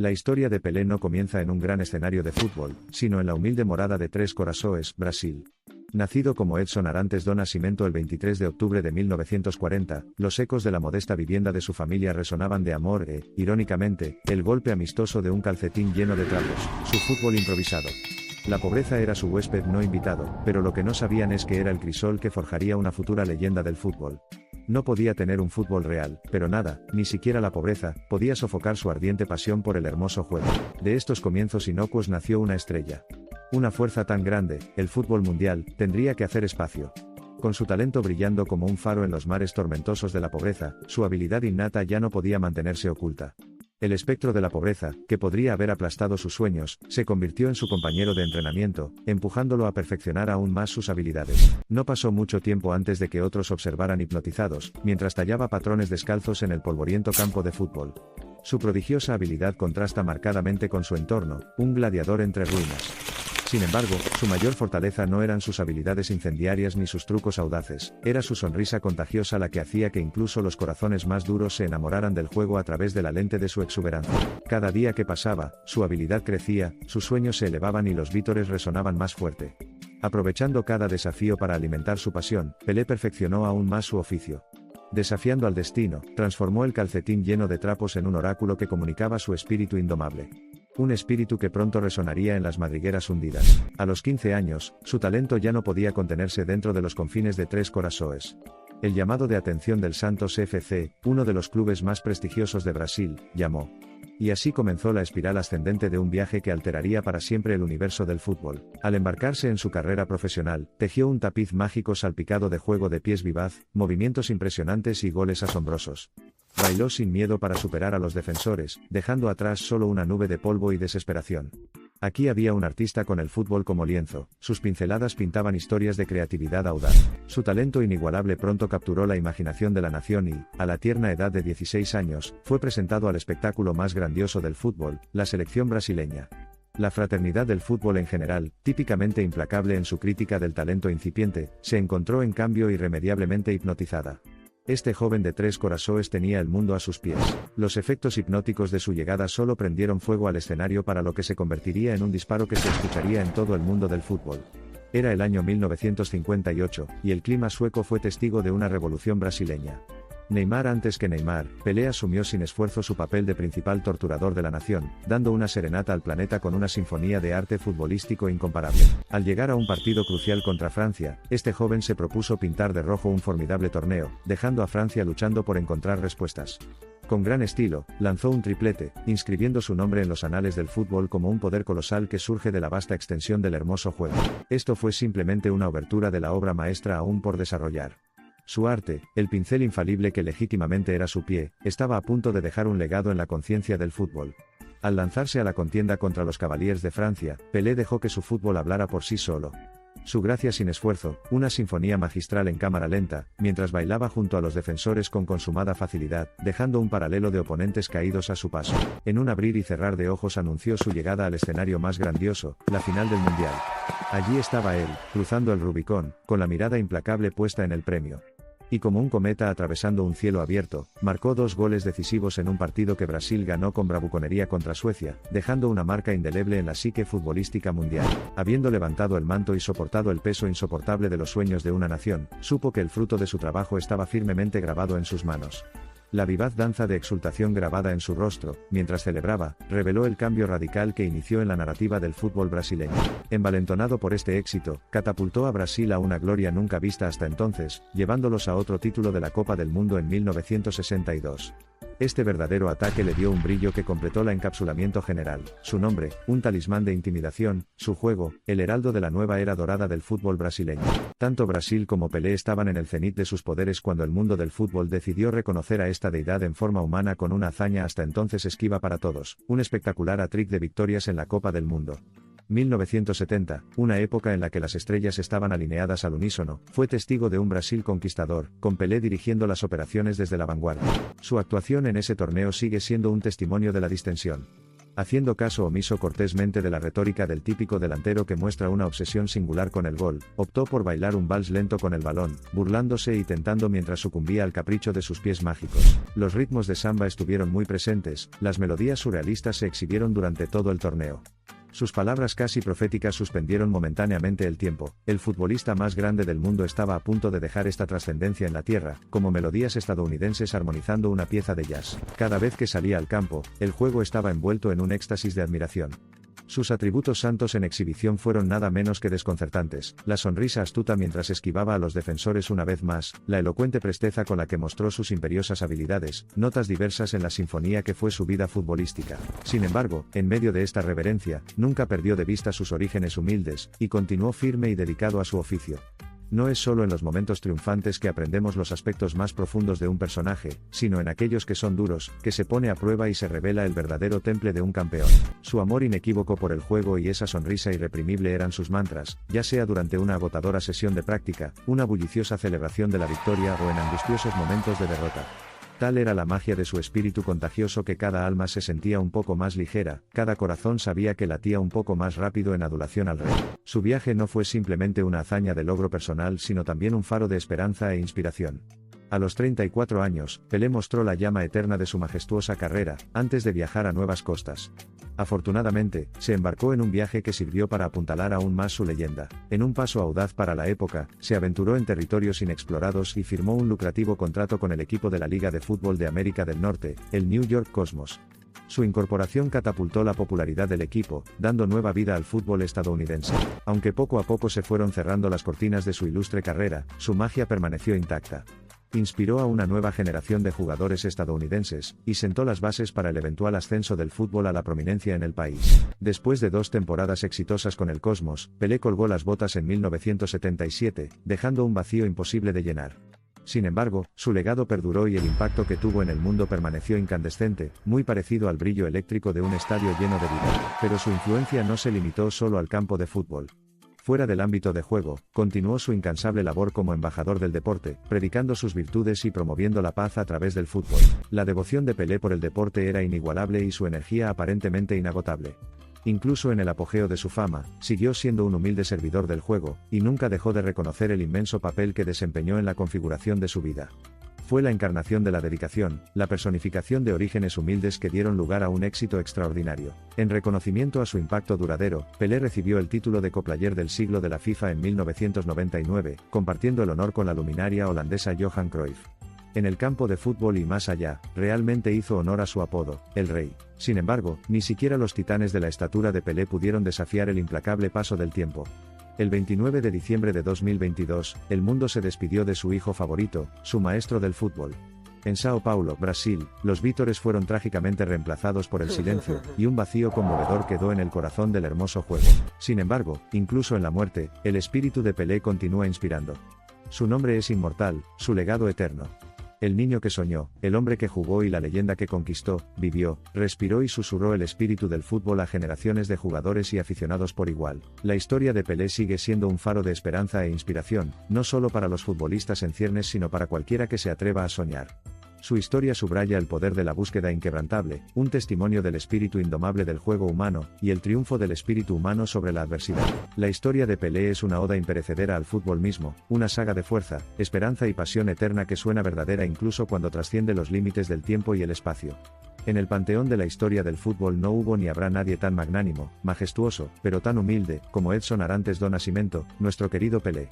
La historia de Pelé no comienza en un gran escenario de fútbol, sino en la humilde morada de Três Corações, Brasil. Nacido como Edson Arantes do Nascimento el 23 de octubre de 1940, los ecos de la modesta vivienda de su familia resonaban de amor irónicamente, el golpe amistoso de un calcetín lleno de trapos, su fútbol improvisado. La pobreza era su huésped no invitado, pero lo que no sabían es que era el crisol que forjaría una futura leyenda del fútbol. No podía tener un fútbol real, pero nada, ni siquiera la pobreza, podía sofocar su ardiente pasión por el hermoso juego. De estos comienzos inocuos nació una estrella. Una fuerza tan grande, el fútbol mundial, tendría que hacer espacio. Con su talento brillando como un faro en los mares tormentosos de la pobreza, su habilidad innata ya no podía mantenerse oculta. El espectro de la pobreza, que podría haber aplastado sus sueños, se convirtió en su compañero de entrenamiento, empujándolo a perfeccionar aún más sus habilidades. No pasó mucho tiempo antes de que otros observaran hipnotizados, mientras tallaba patrones descalzos en el polvoriento campo de fútbol. Su prodigiosa habilidad contrasta marcadamente con su entorno, un gladiador entre ruinas. Sin embargo, su mayor fortaleza no eran sus habilidades incendiarias ni sus trucos audaces, era su sonrisa contagiosa la que hacía que incluso los corazones más duros se enamoraran del juego a través de la lente de su exuberancia. Cada día que pasaba, su habilidad crecía, sus sueños se elevaban y los vítores resonaban más fuerte. Aprovechando cada desafío para alimentar su pasión, Pelé perfeccionó aún más su oficio. Desafiando al destino, transformó el calcetín lleno de trapos en un oráculo que comunicaba su espíritu indomable. Un espíritu que pronto resonaría en las madrigueras hundidas. A los 15 años, su talento ya no podía contenerse dentro de los confines de Três Corações. El llamado de atención del Santos FC, uno de los clubes más prestigiosos de Brasil, llamó. Y así comenzó la espiral ascendente de un viaje que alteraría para siempre el universo del fútbol. Al embarcarse en su carrera profesional, tejió un tapiz mágico salpicado de juego de pies vivaz, movimientos impresionantes y goles asombrosos. Bailó sin miedo para superar a los defensores, dejando atrás solo una nube de polvo y desesperación. Aquí había un artista con el fútbol como lienzo, sus pinceladas pintaban historias de creatividad audaz. Su talento inigualable pronto capturó la imaginación de la nación y, a la tierna edad de 16 años, fue presentado al espectáculo más grandioso del fútbol, la selección brasileña. La fraternidad del fútbol en general, típicamente implacable en su crítica del talento incipiente, se encontró en cambio irremediablemente hipnotizada. Este joven de Três Corações tenía el mundo a sus pies. Los efectos hipnóticos de su llegada solo prendieron fuego al escenario para lo que se convertiría en un disparo que se escucharía en todo el mundo del fútbol. Era el año 1958, y el clima sueco fue testigo de una revolución brasileña. Neymar antes que Neymar, Pelé asumió sin esfuerzo su papel de principal torturador de la nación, dando una serenata al planeta con una sinfonía de arte futbolístico incomparable. Al llegar a un partido crucial contra Francia, este joven se propuso pintar de rojo un formidable torneo, dejando a Francia luchando por encontrar respuestas. Con gran estilo, lanzó un triplete, inscribiendo su nombre en los anales del fútbol como un poder colosal que surge de la vasta extensión del hermoso juego. Esto fue simplemente una obertura de la obra maestra aún por desarrollar. Su arte, el pincel infalible que legítimamente era su pie, estaba a punto de dejar un legado en la conciencia del fútbol. Al lanzarse a la contienda contra los Cavaliers de Francia, Pelé dejó que su fútbol hablara por sí solo. Su gracia sin esfuerzo, una sinfonía magistral en cámara lenta, mientras bailaba junto a los defensores con consumada facilidad, dejando un paralelo de oponentes caídos a su paso. En un abrir y cerrar de ojos anunció su llegada al escenario más grandioso, la final del Mundial. Allí estaba él, cruzando el Rubicón, con la mirada implacable puesta en el premio. Y como un cometa atravesando un cielo abierto, marcó 2 goles decisivos en un partido que Brasil ganó con bravuconería contra Suecia, dejando una marca indeleble en la psique futbolística mundial. Habiendo levantado el manto y soportado el peso insoportable de los sueños de una nación, supo que el fruto de su trabajo estaba firmemente grabado en sus manos. La vivaz danza de exultación grabada en su rostro, mientras celebraba, reveló el cambio radical que inició en la narrativa del fútbol brasileño. Envalentonado por este éxito, catapultó a Brasil a una gloria nunca vista hasta entonces, llevándolos a otro título de la Copa del Mundo en 1962. Este verdadero ataque le dio un brillo que completó el encapsulamiento general, su nombre, un talismán de intimidación, su juego, el heraldo de la nueva era dorada del fútbol brasileño. Tanto Brasil como Pelé estaban en el cenit de sus poderes cuando el mundo del fútbol decidió reconocer a esta deidad en forma humana con una hazaña hasta entonces esquiva para todos, un espectacular hat-trick de victorias en la Copa del Mundo. 1970, una época en la que las estrellas estaban alineadas al unísono, fue testigo de un Brasil conquistador, con Pelé dirigiendo las operaciones desde la vanguardia. Su actuación en ese torneo sigue siendo un testimonio de la distensión. Haciendo caso omiso cortésmente de la retórica del típico delantero que muestra una obsesión singular con el gol, optó por bailar un vals lento con el balón, burlándose y tentando mientras sucumbía al capricho de sus pies mágicos. Los ritmos de samba estuvieron muy presentes, las melodías surrealistas se exhibieron durante todo el torneo. Sus palabras casi proféticas suspendieron momentáneamente el tiempo. El futbolista más grande del mundo estaba a punto de dejar esta trascendencia en la tierra, como melodías estadounidenses armonizando una pieza de jazz. Cada vez que salía al campo, el juego estaba envuelto en un éxtasis de admiración. Sus atributos santos en exhibición fueron nada menos que desconcertantes: la sonrisa astuta mientras esquivaba a los defensores una vez más, la elocuente presteza con la que mostró sus imperiosas habilidades, notas diversas en la sinfonía que fue su vida futbolística. Sin embargo, en medio de esta reverencia, nunca perdió de vista sus orígenes humildes, y continuó firme y dedicado a su oficio. No es solo en los momentos triunfantes que aprendemos los aspectos más profundos de un personaje, sino en aquellos que son duros, que se pone a prueba y se revela el verdadero temple de un campeón. Su amor inequívoco por el juego y esa sonrisa irreprimible eran sus mantras, ya sea durante una agotadora sesión de práctica, una bulliciosa celebración de la victoria o en angustiosos momentos de derrota. Tal era la magia de su espíritu contagioso que cada alma se sentía un poco más ligera, cada corazón sabía que latía un poco más rápido en adulación al rey. Su viaje no fue simplemente una hazaña de logro personal sino también un faro de esperanza e inspiración. A los 34 años, Pelé mostró la llama eterna de su majestuosa carrera, antes de viajar a nuevas costas. Afortunadamente, se embarcó en un viaje que sirvió para apuntalar aún más su leyenda. En un paso audaz para la época, se aventuró en territorios inexplorados y firmó un lucrativo contrato con el equipo de la Liga de Fútbol de América del Norte, el New York Cosmos. Su incorporación catapultó la popularidad del equipo, dando nueva vida al fútbol estadounidense. Aunque poco a poco se fueron cerrando las cortinas de su ilustre carrera, su magia permaneció intacta. Inspiró a una nueva generación de jugadores estadounidenses, y sentó las bases para el eventual ascenso del fútbol a la prominencia en el país. Después de 2 temporadas exitosas con el Cosmos, Pelé colgó las botas en 1977, dejando un vacío imposible de llenar. Sin embargo, su legado perduró y el impacto que tuvo en el mundo permaneció incandescente, muy parecido al brillo eléctrico de un estadio lleno de vida. Pero su influencia no se limitó solo al campo de fútbol. Fuera del ámbito de juego, continuó su incansable labor como embajador del deporte, predicando sus virtudes y promoviendo la paz a través del fútbol. La devoción de Pelé por el deporte era inigualable y su energía aparentemente inagotable. Incluso en el apogeo de su fama, siguió siendo un humilde servidor del juego, y nunca dejó de reconocer el inmenso papel que desempeñó en la configuración de su vida. Fue la encarnación de la dedicación, la personificación de orígenes humildes que dieron lugar a un éxito extraordinario. En reconocimiento a su impacto duradero, Pelé recibió el título de coplayer del siglo de la FIFA en 1999, compartiendo el honor con la luminaria holandesa Johan Cruyff. En el campo de fútbol y más allá, realmente hizo honor a su apodo, el Rey. Sin embargo, ni siquiera los titanes de la estatura de Pelé pudieron desafiar el implacable paso del tiempo. El 29 de diciembre de 2022, el mundo se despidió de su hijo favorito, su maestro del fútbol. En Sao Paulo, Brasil, los vítores fueron trágicamente reemplazados por el silencio, y un vacío conmovedor quedó en el corazón del hermoso juego. Sin embargo, incluso en la muerte, el espíritu de Pelé continúa inspirando. Su nombre es inmortal, su legado eterno. El niño que soñó, el hombre que jugó y la leyenda que conquistó, vivió, respiró y susurró el espíritu del fútbol a generaciones de jugadores y aficionados por igual. La historia de Pelé sigue siendo un faro de esperanza e inspiración, no solo para los futbolistas en ciernes sino para cualquiera que se atreva a soñar. Su historia subraya el poder de la búsqueda inquebrantable, un testimonio del espíritu indomable del juego humano, y el triunfo del espíritu humano sobre la adversidad. La historia de Pelé es una oda imperecedera al fútbol mismo, una saga de fuerza, esperanza y pasión eterna que suena verdadera incluso cuando trasciende los límites del tiempo y el espacio. En el panteón de la historia del fútbol no hubo ni habrá nadie tan magnánimo, majestuoso, pero tan humilde, como Edson Arantes do Nascimento, nuestro querido Pelé.